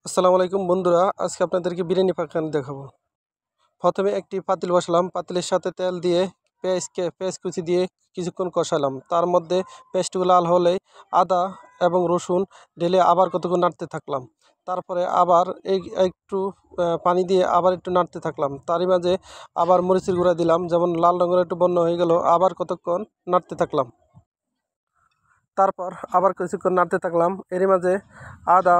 আসসালামু আলাইকুম বন্ধুরা, আজকে আপনাদেরকে বিরিয়ানি পাকানো দেখাবো। প্রথমে একটি পাতিল বসালাম, পাতিলের সাথে তেল দিয়ে পেঁয়াজ কুচি দিয়ে কিছুক্ষণ কষালাম। তার মধ্যে পেঁয়াজটুকু লাল হলে আদা এবং রসুন ঢেলে আবার কতক্ষণ নাড়তে থাকলাম। তারপরে আবার একটু পানি দিয়ে আবার একটু নাড়তে থাকলাম। তারই মাঝে আবার মরিচের গুঁড়া দিলাম, যেমন লাল রঙের একটু বর্ণ হয়ে গেল, আবার কতক্ষণ নাড়তে থাকলাম। তারপর আবার কিছুক্ষণ নাড়তে থাকলাম। এরই মাঝে আদা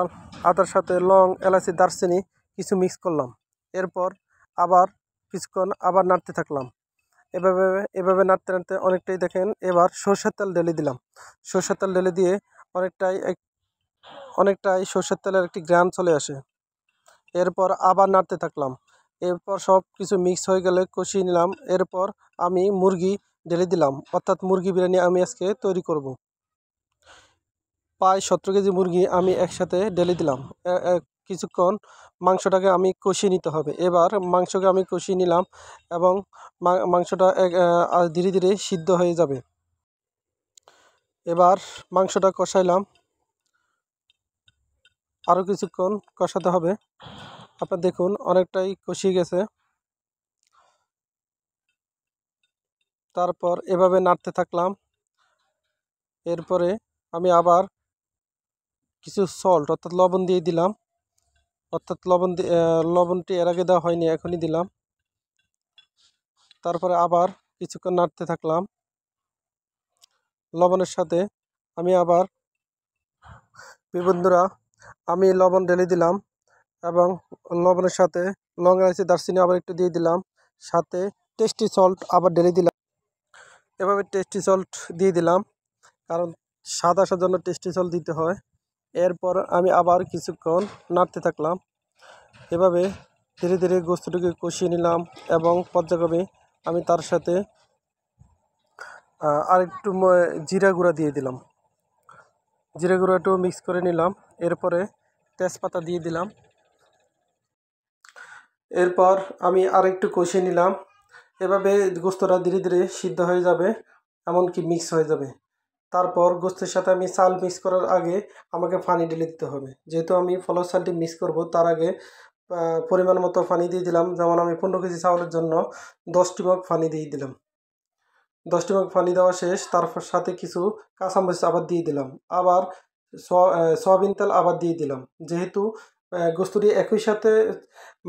আদার সাথে লং, এলাচি, দারচিনি কিছু মিক্স করলাম। এরপর আবার কিছুক্ষণ আবার নাড়তে থাকলাম। এভাবে এভাবে নাড়তে নাড়তে অনেকটাই দেখেন এবার সরষের তেল ঢেলে দিলাম। সরষের তেল ঢেলে দিয়ে অনেকটাই সরষের তেলের একটি ঘ্রাণ চলে আসে। এরপর আবার নাড়তে থাকলাম। এরপর সব কিছু মিক্স হয়ে গেলে কষিয়ে নিলাম। এরপর আমি মুরগি ঢেলে দিলাম, অর্থাৎ মুরগি বিরিয়ানি আমি আজকে তৈরি করব। প্রায় 17 কেজি মুরগি আমি একসাথে ঢেলে দিলাম। কিছুক্ষণ মাংসটাকে আমি কষিয়ে নিতে হবে। এবার মাংসকে আমি কষিয়ে নিলাম এবং মাংসটা ধীরে ধীরে সিদ্ধ হয়ে যাবে। এবার মাংসটা কষাইলাম, আরও কিছুক্ষণ কষাতে হবে। আপনার দেখুন অনেকটাই কষিয়ে গেছে। তারপর এভাবে নাড়তে থাকলাম। এরপরে আমি আবার কিছু সল্ট অর্থাৎ লবণ দিয়ে দিলাম, অর্থাৎ লবণটি এর আগে দেওয়া হয়নি, এখনই দিলাম। তারপরে আবার কিছুক্ষণ নাড়তে থাকলাম। লবণের সাথে আমি আবার বন্ধুরা আমি লবণ ঢেলে দিলাম এবং লবণের সাথে লং, এলাচি, দারচিনি আবার একটু দিয়ে দিলাম, সাথে টেস্টি সল্ট আবার ঢেলে দিলাম। এভাবে টেস্টি সল্ট দিয়ে দিলাম, কারণ স্বাদ আসার জন্য টেস্টি সল্ট দিতে হয়। এরপর আমি আবার কিছুক্ষণ নাড়তে থাকলাম। এভাবে ধীরে ধীরে গোস্তটিকে কষিয়ে নিলাম এবং পর্যায়ক্রমে আমি তার সাথে আরেকটু জিরা গুঁড়া দিয়ে দিলাম। জিরা গুঁড়া একটু মিক্স করে নিলাম। এরপরে তেজপাতা দিয়ে দিলাম। এরপর আমি আরেকটু কষিয়ে নিলাম। এভাবে গোস্তটা ধীরে ধীরে সিদ্ধ হয়ে যাবে, এমনকি মিক্স হয়ে যাবে। তারপর গোস্তের সাথে আমি চাল মিক্স করার আগে আমাকে পানি ঢেলে দিতে হবে। যেহেতু আমি ফলার চালটি মিক্স করব, তার আগে পরিমাণ মতো পানি দিয়ে দিলাম। যেমন আমি 15 কেজি চাউলের জন্য 10টি মগ পানি দিয়ে দিলাম। 10টি মগ পানি দেওয়া শেষ, তারপর সাথে কিছু কাঁচামরিচ আবার দিয়ে দিলাম। আবার সয়াবিন তেল আবার দিয়ে দিলাম। যেহেতু গোস্তটি একই সাথে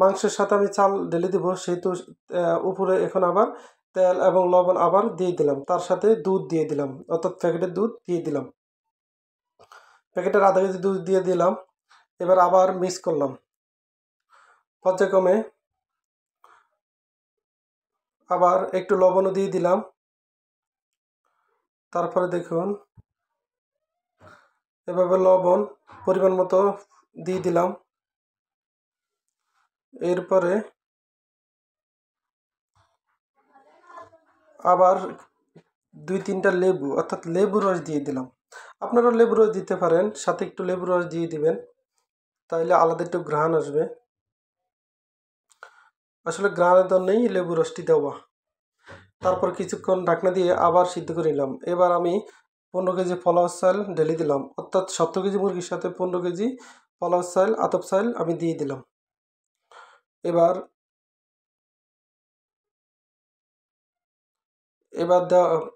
মাংসের সাথে আমি চাল ঢেলে দেবো, সেহেতু উপরে এখন আবার তেল এবং লবণ আবার দিয়ে দিলাম। তার সাথে দুধ দিয়ে দিলাম, অর্থাৎ প্যাকেটের দুধ দিয়ে দিলাম। প্যাকেটের আধা কেজি দুধ দিয়ে দিলাম। এবার আবার মিক্স করলাম। পর্যায়ক্রমে আবার একটু লবণও দিয়ে দিলাম। তারপরে দেখুন এভাবে লবণ পরিমাণ মতো দিয়ে দিলাম। এরপরে আবার 2-3টা লেবু অর্থাৎ লেবু রস দিয়ে দিলাম। আপনারা লেবু রস দিতে পারেন, সাথে একটু লেবু রস দিয়ে দিবেন, তাইলে আলাদা একটু ঘ্রাণ আসবে। আসলে ঘ্রাণের জন্যই লেবু রসটি দেওয়া। তারপর কিছুক্ষণ ঢাকনা দিয়ে আবার সিদ্ধ করে নিলাম। এবার আমি 15 কেজি পোলাও চাল ঢেলে দিলাম, অর্থাৎ 17 কেজি মুরগির সাথে 15 কেজি পোলাও চাল, আতপ চাল আমি দিয়ে দিলাম। এবার এবার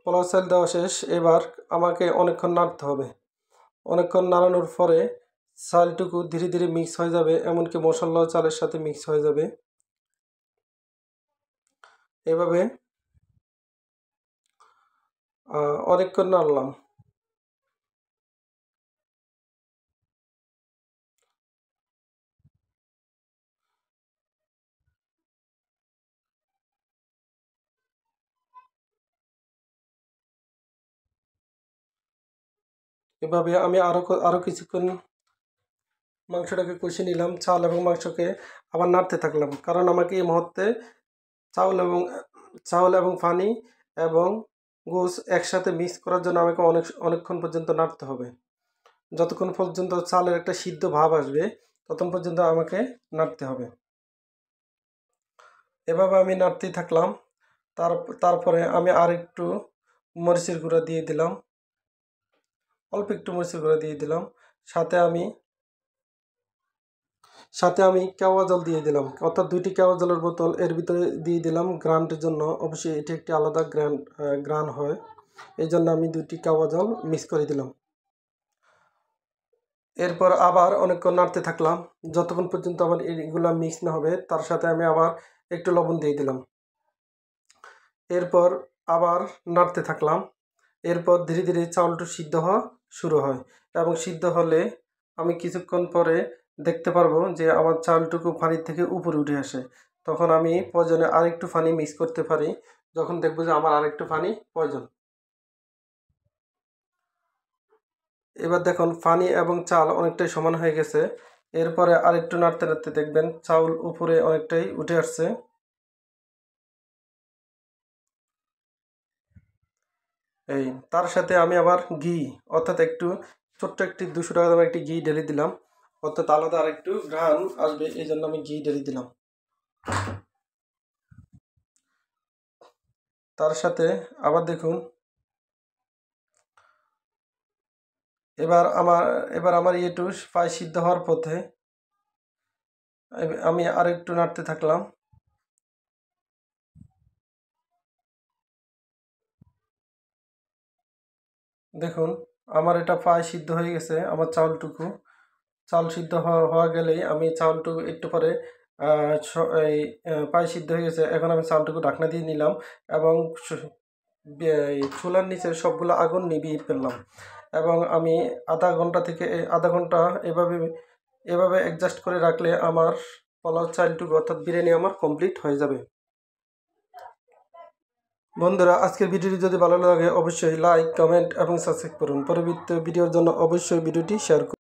পোলাও চাল দেওয়া শেষ। এবার আমাকে অনেকক্ষণ নাড়তে হবে। অনেকক্ষণ নাড়ানোর পরে চালটুকু ধীরে ধীরে মিক্স হয়ে যাবে, এমনকি মশলাও চালের সাথে মিক্স হয়ে যাবে। এভাবে অনেকক্ষণ নাড়লাম। এভাবে আমি আরও কিছুক্ষণ মাংসটাকে কষিয়ে নিলাম। চাল এবং মাংসকে আবার নাড়তে থাকলাম, কারণ আমাকে এই মুহূর্তে চাউল এবং চাউল এবং পানি এবং গোস একসাথে মিক্স করার জন্য আমাকে অনেকক্ষণ পর্যন্ত নাড়তে হবে। যতক্ষণ পর্যন্ত চালের একটা সিদ্ধ ভাব আসবে, ততক্ষণ পর্যন্ত আমাকে নাড়তে হবে। এভাবে আমি নাড়তেই থাকলাম। তারপরে আমি আরেকটু মরিচের গুঁড়া দিয়ে দিলাম, অল্প একটু মরিচের গুঁড়া দিয়ে দিলাম। সাথে আমি সাথে আমি কেওয়া জল দিয়ে দিলাম, অর্থাৎ 2টি কেওয়া জলের বোতল এর ভিতরে দিয়ে দিলাম গ্রান্টের জন্য। অবশ্যই এটি একটি আলাদা গ্রান হয়, এই জন্য আমি 2টি কেওয়া জল মিক্স করে দিলাম। এরপর আবার অনেকক্ষণ নাড়তে থাকলাম যতক্ষণ পর্যন্ত আমার এগুলা মিক্স না হবে। তার সাথে আমি আবার একটু লবণ দিয়ে দিলাম। এরপর আবার নাড়তে থাকলাম। এরপর ধীরে ধীরে চাউলটা সিদ্ধ হওয়া শুরু হয়, এবং সিদ্ধ হলে আমি কিছুক্ষণ পরে দেখতে পারবো যে আমার চাউলটুকু পানির থেকে উপরে উঠে আসে। তখন আমি প্রয়োজনে আরেকটু পানি মিক্স করতে পারি, যখন দেখবো যে আমার আরেকটু পানি প্রয়োজন। এবার দেখুন পানি এবং চাল অনেকটাই সমান হয়ে গেছে। এরপরে আরেকটু নাড়তে নাড়তে দেখবেন চাউল উপরে অনেকটাই উঠে আসছে। এই তার সাথে আমি আবার ঘি, অর্থাৎ একটু ছোট্ট একটি 200 টাকা দামের একটি ঘি ঢেলে দিলাম, অর্থাৎ আলাদা আর একটু ঘ্রাণ আসবে, এই জন্য আমি ঘি ঢেলে দিলাম। তার সাথে আবার দেখুন এবার আমার ইয়েটু প্রায় সিদ্ধ হওয়ার পথে। আমি আরেকটু নাড়তে থাকলাম। দেখুন আমার এটা প্রায় সিদ্ধ হয়ে গেছে। আমার চাল সিদ্ধ হওয়া গেলেই আমি চাউলটুকু একটু পরে এই প্রায় সিদ্ধ হয়ে গেছে। এখন আমি চাউলটুকু ঢাকনা দিয়ে নিলাম এবং এই চুলার নিচে সবগুলো আগুন নিভিয়ে ফেললাম, এবং আমি আধা ঘন্টা এভাবে অ্যাডজাস্ট করে রাখলে আমার পোলাও চালটুকু অর্থাৎ বিরিয়ানি আমার কমপ্লিট হয়ে যাবে। বন্ধুরা, আজকের ভিডিওটি যদি ভালো লাগে অবশ্যই লাইক, কমেন্ট এবং সাবস্ক্রাইব করুন। পরবর্তী ভিডিওর জন্য অবশ্যই ভিডিওটি শেয়ার করুন।